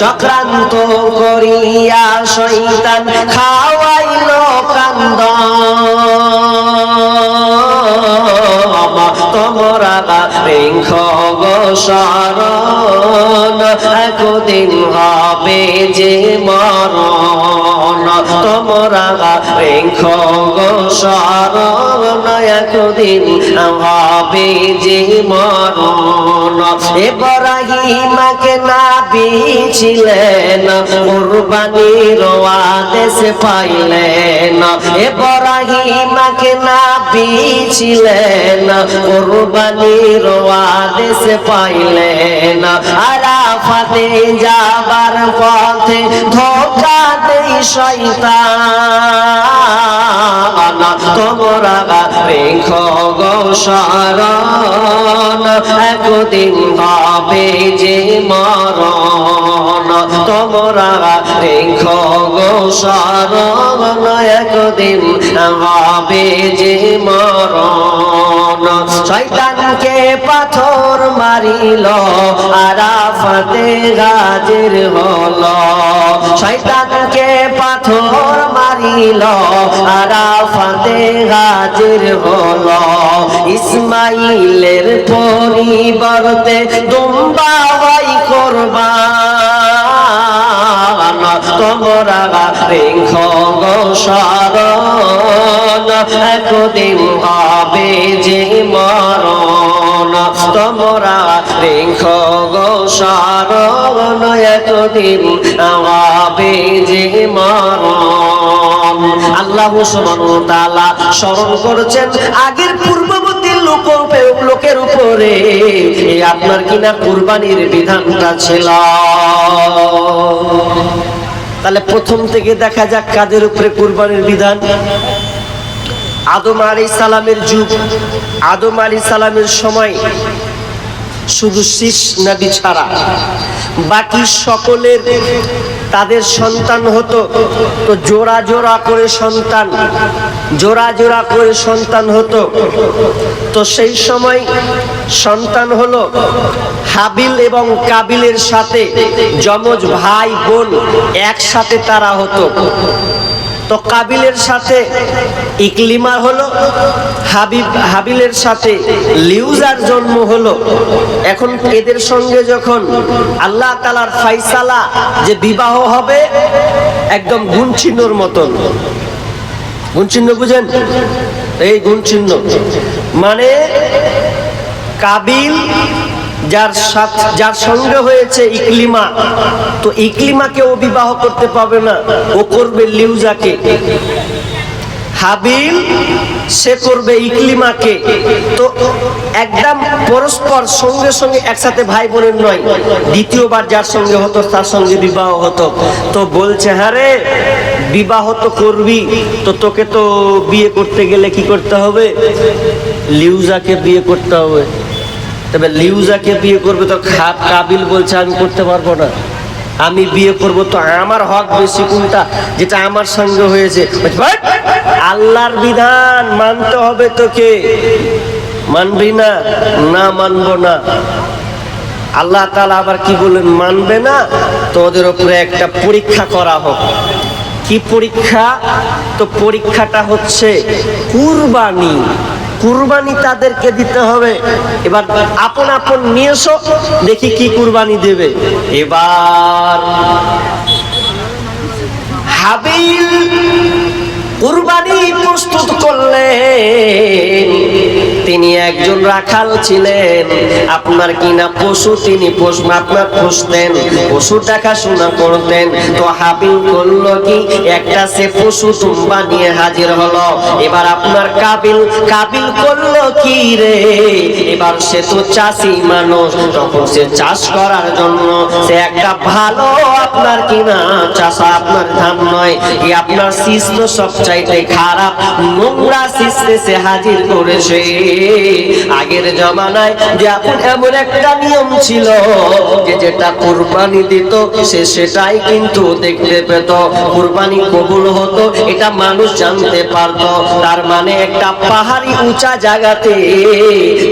চক্রান্ত করিয়া শয়তান খাওয়াইল কান্দ তোমরা রেখ গো শরণ একদিন হবে যে মরণ তোমরা রেখ গো শরণ একদিন হবে যে মরণ ইব্রাহিমকে নবী ছিলেন কুরবানির আদেশ পাইলেন ইব্রাহিমকে নবী ছিলেন কুরবানির আদেশ পাইলেন আরাফাতে যাবার পথে ধোঁকা দেই শয়তান তোমরা রেখ গো শরণ একদিন হবে যে মরণ তোমরা রেখ গো শরণ একদিন হবে যে মরণ শয়তানকে পাথর মারিল আরাফাতে হাজির হলো শয়তানকে পাথর মারিল আরাফাতে হাজির হলো ইসমাইলের পরিবর্তে দুম্বা হয় কুরবান তোমরা রেখ গো শরণ একদিন হবে যে মরণ তোমরা রেখ গো শরণ একদিন হবে যে মরণ আল্লাহ সুবহানাহু ওয়া তাআলা স্মরণ করেছেন আগের পূর্ববর্তী লোকের উপরে আপনার কিনা কুরবানির বিধানটা ছিল। তাহলে প্রথম থেকে দেখা যাক কাদের উপরে কুরবানির বিধান। আদম আলাইহিস সালামের যুগ, আদম আলাইহিস সালামের সময় শুধু শীষ নবী ছাড়া বাকি সকলের তাদের সন্তান হতো তো জোড়া জোড়া করে সন্তান, জোড়া জোড়া করে সন্তান হতো। তো সেই সময় সন্তান হলো হাবিল এবং কাবিলের সাথে যমজ ভাই বোন একসাথে তারা হতো। তো কাবিলের সাথে ইকলিমা হলো, হাবিলের সাথে লিউজার জন্ম হলো। এখন এদের সঙ্গে যখন আল্লাহ তাআলার ফয়সালা যে বিবাহ হবে একদম গুণ চিহ্নর মতন, গুণ চিহ্ন বুঝেন? এই গুণ চিহ্ন মানে কাবিল যার সঙ্গে হয়েছে ইকলিমা, তো ইকলিমাকে ও বিবাহ করতে পারবে না, ও করবে লিউজাকে। হাবিল সে করবে ইকলিমাকে। তো একদম পরস্পর সঙ্গে সঙ্গে একসাথে ভাই বোনের নয়, দ্বিতীয়বার যার সঙ্গে হতো তার সঙ্গে বিবাহ হতো। তো বলছে হ্যাঁ রে বিবাহ তো করবি, তো তোকে তো বিয়ে করতে গেলে কি করতে হবে? লিউজাকে বিয়ে করতে হবে। তবে লিউজাকে বিয়ে করবে তো কাবিল বলছে আমি করতে পারবো না, আমি বিয়ে করব তো আমার হক বেশি কোনটা, যেটা আমার সঙ্গে হয়েছে। আল্লাহর বিধান মানতে হবে তোকে, মানবি না? না মানবো না। আল্লাহ তাআলা আবার কি বলেন? মানবে না তো ওদের উপরে একটা পরীক্ষা করা হোক। কি পরীক্ষা? তো পরীক্ষাটা হচ্ছে কুরবানি। কুরবানি তাদেরকে দিতে হবে। এবার আপন আপন নিয়ে এসো, দেখি কি কুরবানি দেবে। এবার হাবিল কুরবানি প্রস্তুত করলেন। তিনি একজন রাখাল ছিলেন, আপনার কিনা পশু তিনি আপনার পুষতেন, পশু দেখাশোনা করতেন। তো হাবিল করলো কি, একটা সে পশু দুম্বা নিয়ে হাজির হলো। এবার আপনার কাবিল করলো কি রে, এবার সে তো চাষি মানুষ, তখন সে চাষ করার জন্য সে একটা ভালো আপনার কিনা চাষা, আপনার ধান নয় কি আপনার শীষ তো সব চাইতে খারাপ নোংরা শীষে সে হাজির করেছে। আগের জমানায় যে এখন এমন একটা নিয়ম ছিল যে যেটা কুরবানি দিত সে সেটাই কিন্তু দেখতে পেত, কুরবানি কবুল হতো এটা মানুষ জানতে পারত। তার মানে একটা পাহাড়ি উঁচা জায়গাতে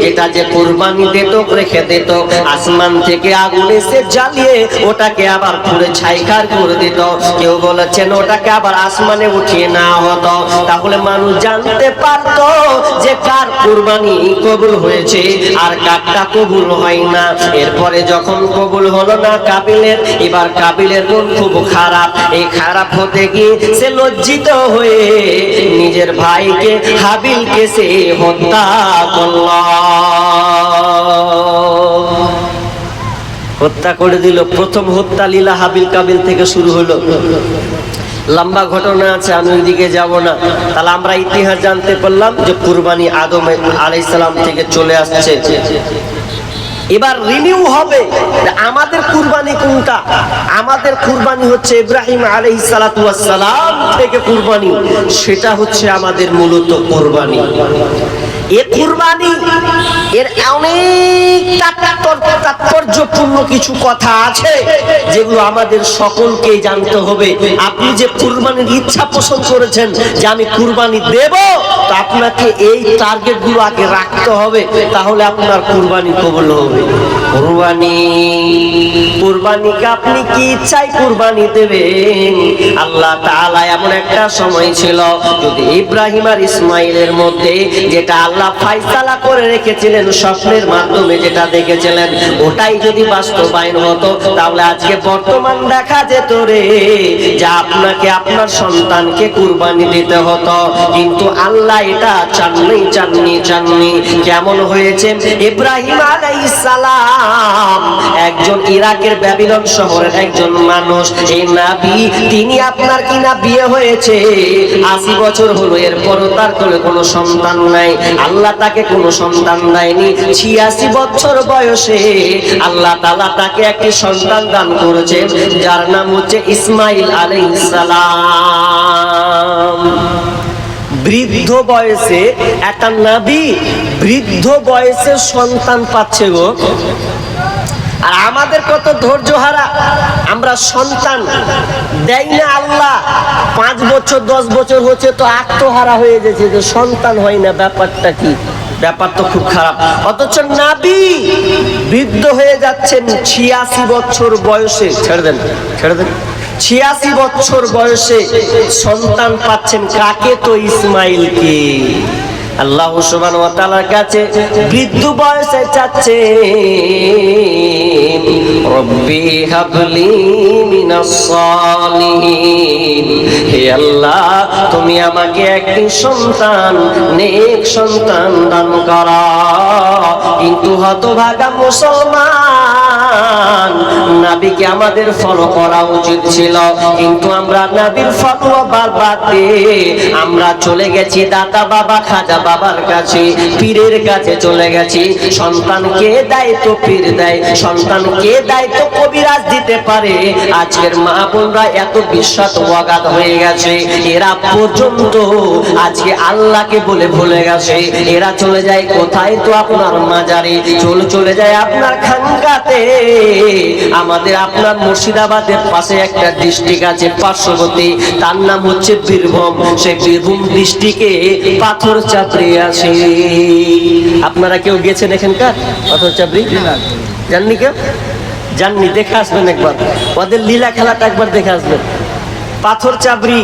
যেটা যে কুরবানি দিত রেখে দিত, আসমান থেকে আগুন এসে জ্বালিয়ে ওটাকে আবার পুড়ে ছাইখার করে দিত। কেউ বলেছেন ওটাকে আবার আসমানে উঠিয়ে নেওয়া হতো, তাহলে মানুষ জানতে পারত যে কার কুরবানি কবুল হয়েছে আর কারটা কবুল হয় না। এরপরে যখন কবুল হলো না কাবিলের, এবার কাবিলের মন খুব খারাপ। এই খারাপ হতে গিয়ে সে লজ্জিত হয়ে নিজের ভাইকে হাবিলকে সে হত্যা করল, হত্যা করে দিল। প্রথম হত্যা লীলা হাবিল কাবিল থেকে শুরু হলো। লম্বা ঘটনা আছে, আমি ওইদিকে যাব না। তাহলে আমরা ইতিহাস জানতে পারলাম যে কুরবানি আদম আলাইহিস সালাম থেকে চলে আসছে। এবার রিনিউ হবে আমাদের কুরবানি কোনটা। আমাদের কুরবানি হচ্ছে ইব্রাহিম আলাইহিস সালাতু ওয়াস সালাম থেকে কুরবানি, সেটা হচ্ছে আমাদের মূলত কুরবানি। এই কুরবানি এর অনেক তাৎপর্যপূর্ণ কিছু কথা আছে যেগুলো আমাদের সকলকেই জানতে হবে। আপনি যে কুরবানির ইচ্ছা পোষণ করেছেন যে আমি কুরবানি দেব, তো আপনাকে এই টার্গেট গুলো আগে রাখতে হবে, তাহলে আপনার কুরবানি কবুল হবে। কুরবানিকে আপনি কি ইচ্ছায় কুরবানি দেবেন। আল্লাহ তাআলা এমন একটা সময় ছিল যদি ইব্রাহিম আর ইসমাইলের মধ্যে যেটা আল্লাহ ফায়সালা করে রেখেছিলেন স্বপ্নের মাধ্যমে যেটা দেখেছিলেন ওটাই যদি বাস্তবায়ন হতো, তাহলে আজকে বর্তমান দেখা যেত রে যে আপনাকে আপনার সন্তানকে কুরবানি দিতে হতো। কিন্তু আল্লাহ এটা চাননি। কেমন হয়েছে? ইব্রাহিম আলাইহিস সালাম একজন ইরাকের ব্যাবিলন শহরের একজন মানুষ, এই নবী, তিনি আপনার কিনা বিয়ে হয়েছে 80 বছর হলো, এরপরও তার কোনো সন্তান নাই। আল্লাহ তাকে কোনো সন্তান দেয়নি। 86 বছর বয়সে আল্লাহ তাআলা তাকে একটি সন্তান দান করেছেন যার নাম হচ্ছে ইসমাইল আলাইহিস সালাম। বৃদ্ধ বয়সে একটা নবী বৃদ্ধ বয়সে সন্তান পাচ্ছে গো। আর আমাদের কত ধৈর্য হারা, আমরা সন্তান দেই না। আল্লাহ 5 বছর 10 বছর হচ্ছে তো আত্মহারা হয়ে গেছে যে সন্তান হয় না। ব্যাপারটা কি? ব্যাপার তো খুব খারাপ। অথচ নবী বৃদ্ধ হয়ে যাচ্ছেন 86 বছর বয়সে। ছেড়ে দেন 86 বছর বয়সে সন্তান পাচ্ছেন কাকে? তো ইসমাইলকে। আল্লাহ সুবহানাহু ওয়া তাআলার কাছে বৃদ্ধ বয়সে চাচ্ছে রব্বি হাবলি মিনাস সালিহিন, হে আল্লাহ তুমি আমাকে একটি সন্তান, নেক সন্তান দান করো। কিন্তু হতভাগা মুসলমান, নবীকে আমাদের ফলো করা উচিত ছিল, কিন্তু আমরা নবীর ফতোয়া বারবার দিয়ে আমরা চলে গেছি দাতা বাবা খাজা বাবার কাছে, পীরের কাছে চলে গেছি। সন্তানকে দেয় তো পীর দেয়, সন্তানকে দেয় তো কবিরাজ দিতে পারে। আজকের মা বোনরা এত বিশ্বাস অগাধ হয়ে গেছে, এরা পর্যন্ত আজকে আল্লাহকে বলে ভুলে গেছে। এরা চলে যায় কোথায়? তো আপনার মাজারে, চলে যায় আপনার খানকাতে। আমাদের আপনার মুর্শিদাবাদের পাশে একটা ডিস্ট্রিক্ট আছে পার্শ্ববর্তী, তার নাম হচ্ছে বীরভূম। সেই বীরভূম ডিস্ট্রিক্টে পাথর চাপড়ি আছে। আপনারা কেউ গেছেন এখানকার পাথর চাপড়ি? জাননি কেউ? জাননি? দেখে আসবেন একবার, ওদের লীলা খেলাটা একবার দেখে আসবেন। পাথর চাপড়ি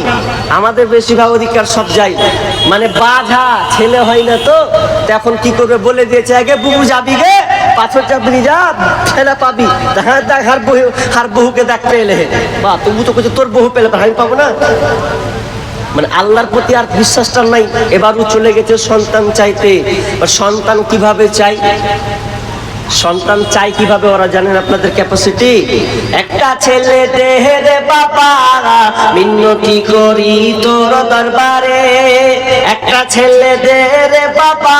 আমাদের বেশিরভাগ অধিকার সব যায়, মানে বাধা ছেলে হয় না তো এখন কি করবে বলে দিয়েছে, আগে বুবু যাবি গে পাথর চাপড়ি যা, ছেলে পাবি। হ্যাঁ দেখ হার বহুকে দেখতে এলে, বা তবু তো তোর বহু পেলে আমি পাবো না। মানে আল্লাহর প্রতি আর বিশ্বাসটা নাই। এবারও চলে গেছে সন্তান চাইতে। সন্তান কিভাবে চাই? সন্তান চাই কিভাবে ওরা জানেন আপনাদের ক্যাপাসিটি? একটা ছেলে দেহে বাবা মিনতি করি তোর দরবারে, একটা ছেলে দেহে বাবা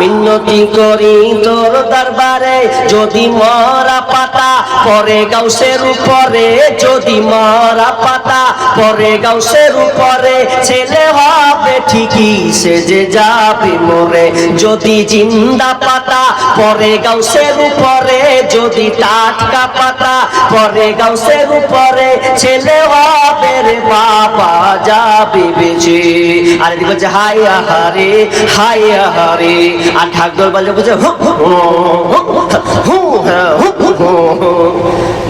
মিনতি করি তোর দরবারে, যদি মরা পাতা পরে গাউসের উপরে, যদি মরা পাতা পরে গাউসের উপরে, ছেলে হবে ঠিকই সে যে যাবে মরে, যদি জিন্দা পাতা পরে গাউসের উপরে, যদি টাটকা পাতা পরে গাউসের উপরে, ছেলে হবে রে বাবা যাবে বেঁচে। আর এদিকে বলছে হায় হারে হায় হারে, আর ঢাকঢোল বাজে বলছে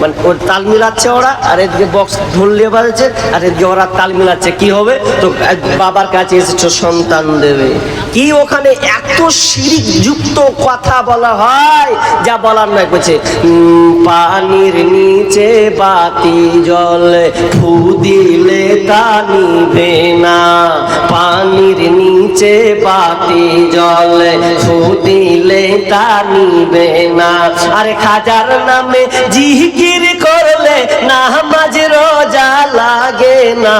মানে ওর তাল মিলাচ্ছে ওরা, আর এদিকে বক্স ঢুলিয়ে বাজছে, আর এদিকে ওরা তাল মিলাচ্ছে। কি হবে? তো বাবার কাছে এসেছো সন্তান দেবে। কি ওখানে এত শিরিক যুক্ত কথা বলা হয় যা বলার নয়। বলছে পানির নিচে বাতি জলে ফু দিলে তা নিবে না, পানির নিচে বাতি জলে ফু দিলে তা নিবে না, আরে খাজার নামে জিকির করলে নামাজ রোজা লাগে না।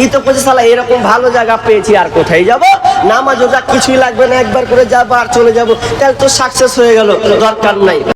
এই তো বলছে শালা এরকম ভালো জায়গা পেয়েছি আর কোথায় যাব, নামাজ রোজা কিছুই লাগবে না, একবার করে যাবো আর চলে যাবো, তাহলে তো সাকসেস হয়ে গেল, দরকার নাই।